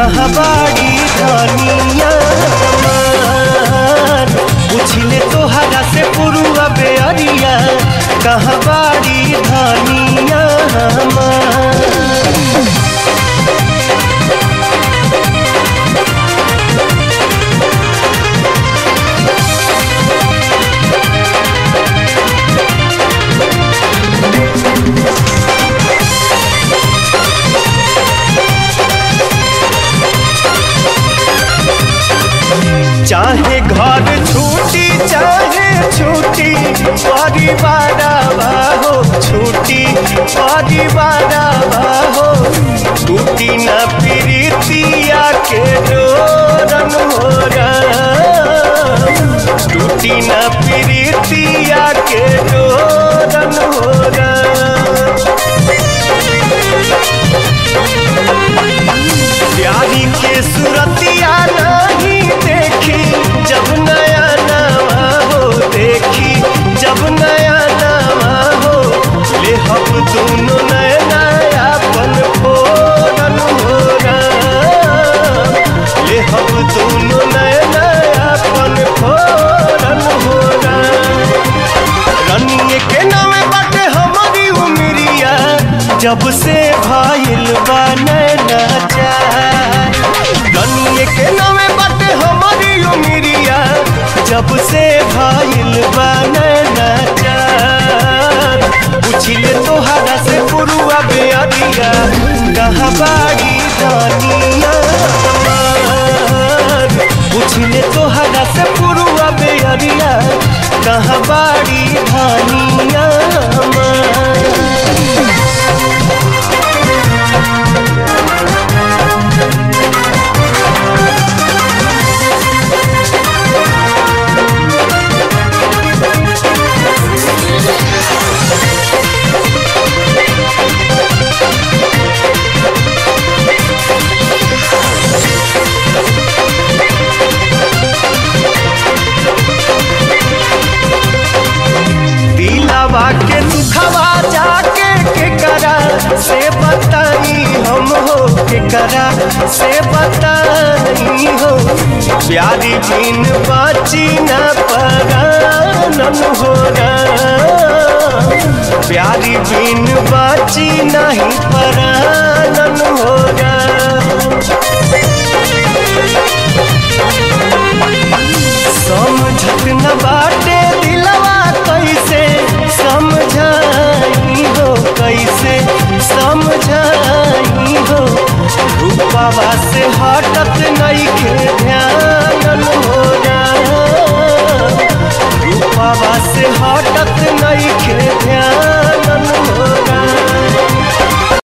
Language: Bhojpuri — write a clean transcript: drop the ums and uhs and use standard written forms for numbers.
कहाँ बाड़ी धनिया हमार, पूछले तोहरा से पुरुआ बेअरिया, कहाँ बाड़ी धनिया हमार। चाहे घर छूटी चाहे छूटी परिवार हो, छूटी परिवार हो, टूटी न प्रीतिया के डोरन हो राम, टूटी न प्रीतिया के डोरन हो राम। प्यारी के सुरतिया नहीं देखी जब नया नवा हो, देखी जब नया नवा हो, ले हम दोनों नया नया पन फोरन हो राम, ले हम दोनों नया नया पन फोरन हो राम। रनिए के नामे बाटे हमारी उमरिया, जब से भाईल बा नैना चार, रनिए के नामे बाटे हमारी उमरिया, जब से भाईल बा नैना चार। पूछले तोहरा से पुरुआ बेअरिया, कहाँ बाड़ी धनिया हमार, पूछले तोहरा से पुरुआ बेअरिया, कहाँ बाड़ी धनिया हमार। दिलावा के दुखवा जाके केकरा से बताई हम हो, केकरा से बताई हो, प्यारी बिन बाची न परानन हो राम, प्यारी बिन बाची नहीं परानन हो राम। समझत न बाटे दिलवा कैसे समझाई हो, कैसे समझाई हो, रूपावा से हटत नहीं के ध्यान हो राम, रूपावा से हटत नहीं